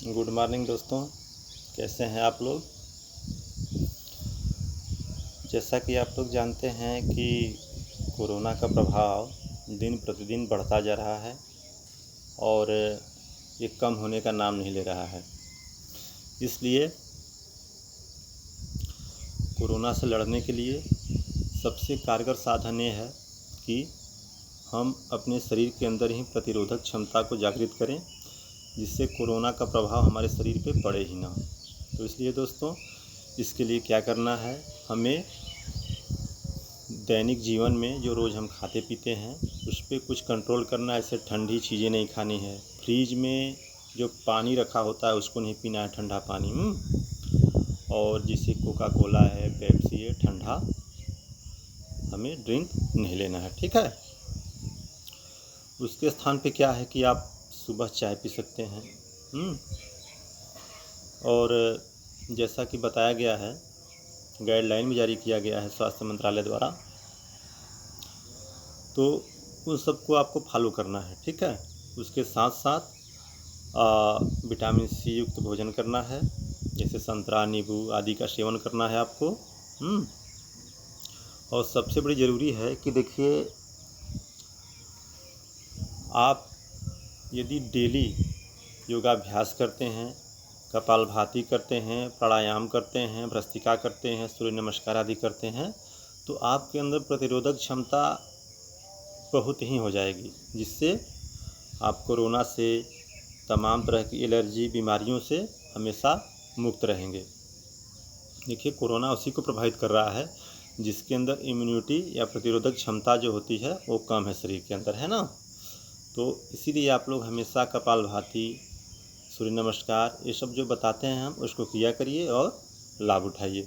Good morning दोस्तों, कैसे हैं आप लोग। जैसा कि आप लोग जानते हैं कि कोरोना का प्रभाव दिन प्रतिदिन बढ़ता जा रहा है और ये कम होने का नाम नहीं ले रहा है। इसलिए कोरोना से लड़ने के लिए सबसे कारगर साधन ये है कि हम अपने शरीर के अंदर ही प्रतिरोधक क्षमता को जागृत करें, जिससे कोरोना का प्रभाव हमारे शरीर पे पड़े ही ना। तो इसलिए दोस्तों, इसके लिए क्या करना है, हमें दैनिक जीवन में जो रोज़ हम खाते पीते हैं उस पर कुछ कंट्रोल करना है। ऐसे ठंडी चीज़ें नहीं खानी है। फ्रीज में जो पानी रखा होता है उसको नहीं पीना है, ठंडा पानी। और जैसे कोका कोला है, पेप्सी है, ठंडा हमें ड्रिंक नहीं लेना है, ठीक है। उसके स्थान पे क्या है कि आप सुबह चाय पी सकते हैं। और जैसा कि बताया गया है, गाइडलाइन में जारी किया गया है स्वास्थ्य मंत्रालय द्वारा, तो उन सबको आपको फॉलो करना है, ठीक है। उसके साथ साथ विटामिन सी युक्त भोजन करना है, जैसे संतरा, नींबू आदि का सेवन करना है आपको। और सबसे बड़ी ज़रूरी है कि देखिए, आप यदि डेली योगाभ्यास करते हैं, कपालभाति करते हैं, प्राणायाम करते हैं, भ्रस्त्रिका करते हैं, सूर्य नमस्कार आदि करते हैं, तो आपके अंदर प्रतिरोधक क्षमता बहुत ही हो जाएगी, जिससे आप कोरोना से, तमाम तरह की एलर्जी बीमारियों से हमेशा मुक्त रहेंगे। देखिए, कोरोना उसी को प्रभावित कर रहा है जिसके अंदर इम्यूनिटी या प्रतिरोधक क्षमता जो होती है वो कम है शरीर के अंदर, है ना। तो इसीलिए आप लोग हमेशा कपालभाति, सूर्य नमस्कार, ये सब जो बताते हैं हम उसको किया करिए और लाभ उठाइए।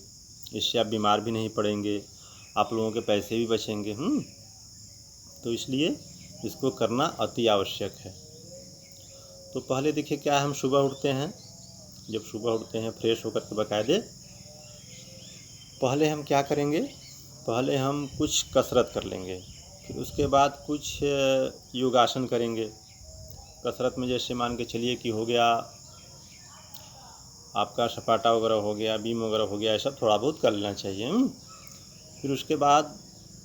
इससे आप बीमार भी नहीं पड़ेंगे, आप लोगों के पैसे भी बचेंगे। तो इसलिए इसको करना अति आवश्यक है। तो पहले देखिए क्या है, हम सुबह उठते हैं, जब सुबह उठते हैं फ्रेश होकर के बाकायदे पहले हम क्या करेंगे, पहले हम कुछ कसरत कर लेंगे, फिर उसके बाद कुछ योगासन करेंगे। कसरत में जैसे मान के चलिए कि हो गया आपका सपाटा वगैरह हो गया, बीम वगैरह हो गया, ये सब थोड़ा बहुत कर लेना चाहिए। फिर उसके बाद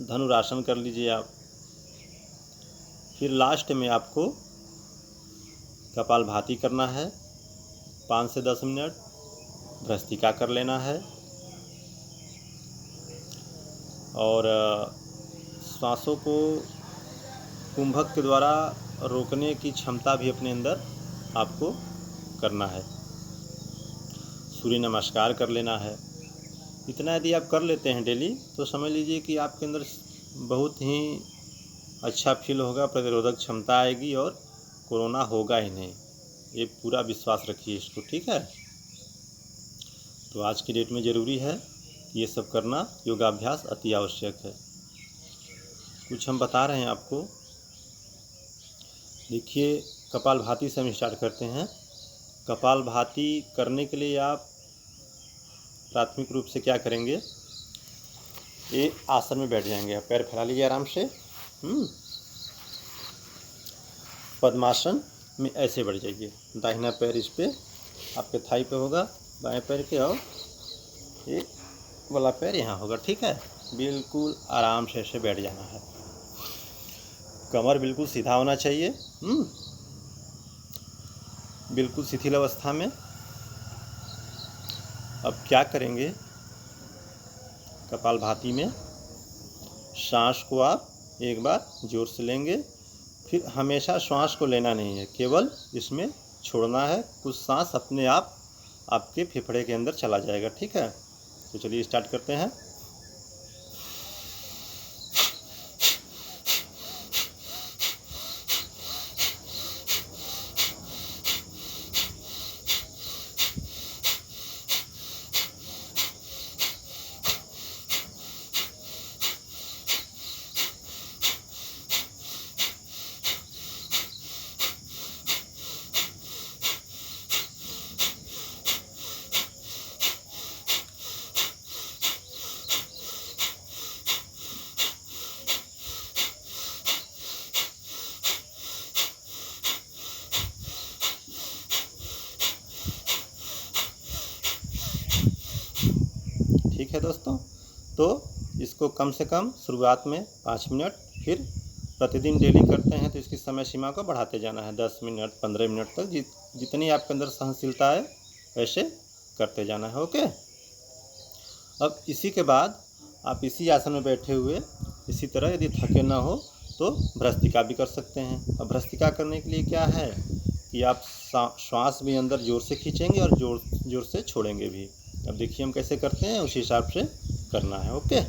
धनुरासन कर लीजिए आप। फिर लास्ट में आपको कपालभाति करना है, 5 से 10 मिनट भ्रस्त्रिका कर लेना है, और सांसों को कुंभक के द्वारा रोकने की क्षमता भी अपने अंदर आपको करना है। सूर्य नमस्कार कर लेना है। इतना यदि आप कर लेते हैं डेली, तो समझ लीजिए कि आपके अंदर बहुत ही अच्छा फील होगा, प्रतिरोधक क्षमता आएगी और कोरोना होगा ही नहीं। ये पूरा विश्वास रखिए इसको, ठीक है। तो आज की डेट में ज़रूरी है कि ये सब करना, योगाभ्यास अति आवश्यक है। कुछ हम बता रहे हैं आपको। देखिए, कपालभाति से हम स्टार्ट करते हैं। कपालभाति करने के लिए आप प्राथमिक रूप से क्या करेंगे, ये आसन में बैठ जाएंगे। आप पैर फैला लीजिए आराम से। पद्मासन में ऐसे बैठ जाइए। दाहिना पैर इस पे आपके थाई पे होगा, बाएं पैर के, और ये वाला पैर यहाँ होगा, ठीक है। बिल्कुल आराम से ऐसे बैठ जाना है। कमर बिल्कुल सीधा होना चाहिए, बिल्कुल शिथिल अवस्था में। अब क्या करेंगे, कपालभाति में सांस को आप एक बार जोर से लेंगे, फिर हमेशा श्वास को लेना नहीं है, केवल इसमें छोड़ना है। कुछ सांस अपने आप आपके फेफड़े के अंदर चला जाएगा, ठीक है। तो चलिए स्टार्ट करते हैं। ठीक है दोस्तों, तो इसको कम से कम शुरुआत में 5 मिनट, फिर प्रतिदिन डेली करते हैं तो इसकी समय सीमा को बढ़ाते जाना है। 10 मिनट 15 मिनट तक जितनी आपके अंदर सहनशीलता है वैसे करते जाना है। ओके। अब इसी के बाद आप इसी आसन में बैठे हुए इसी तरह यदि थके ना हो तो भ्रस्त्रिका भी कर सकते हैं। अब भ्रस्त्रिका करने के लिए क्या है कि आप श्वास भी अंदर जोर से खींचेंगे और जोर से छोड़ेंगे भी। अब देखिए हम कैसे करते हैं, उसी हिसाब से करना है। ओके।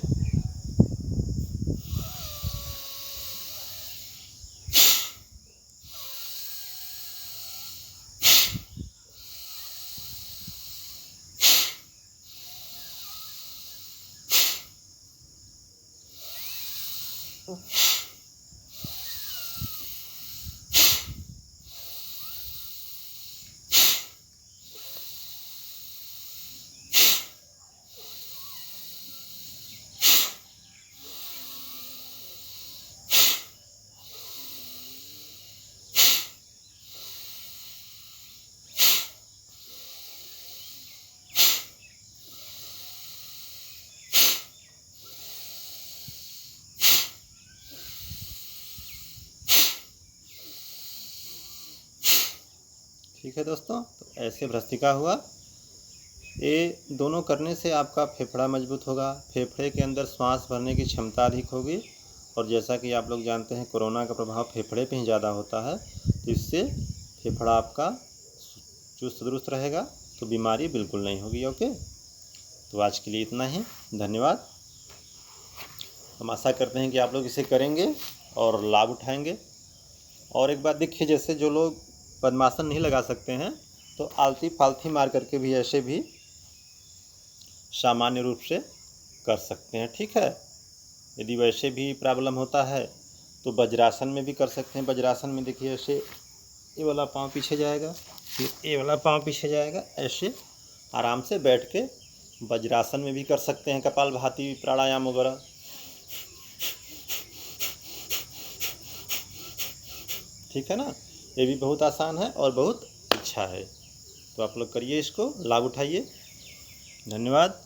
ठीक है दोस्तों, तो ऐसे भ्रस्त्रिका हुआ। ये दोनों करने से आपका फेफड़ा मजबूत होगा, फेफड़े के अंदर सांस भरने की क्षमता अधिक होगी। और जैसा कि आप लोग जानते हैं कोरोना का प्रभाव फेफड़े पे ही ज़्यादा होता है, तो इससे फेफड़ा आपका चुस्त दुरुस्त रहेगा, तो बीमारी बिल्कुल नहीं होगी। ओके। तो आज के लिए इतना ही, धन्यवाद। हम आशा करते हैं कि आप लोग इसे करेंगे और लाभ उठाएंगे। और एक बात देखिए, जैसे जो लोग पद्मासन नहीं लगा सकते हैं तो आलती फालती मार करके भी ऐसे भी सामान्य रूप से कर सकते हैं। ठीक है। यदि वैसे भी प्रॉब्लम होता है तो वज्रासन में भी कर सकते हैं। वज्रासन में देखिए ऐसे ये वाला पाँव पीछे जाएगा, फिर ये वाला पाँव पीछे जाएगा, ऐसे आराम से बैठ के वज्रासन में भी कर सकते हैं। कपालभाति प्राणायाम वगैरह। ठीक है ना, ये भी बहुत आसान है और बहुत अच्छा है। तो आप लोग करिए, इसको लाभ उठाइए। धन्यवाद।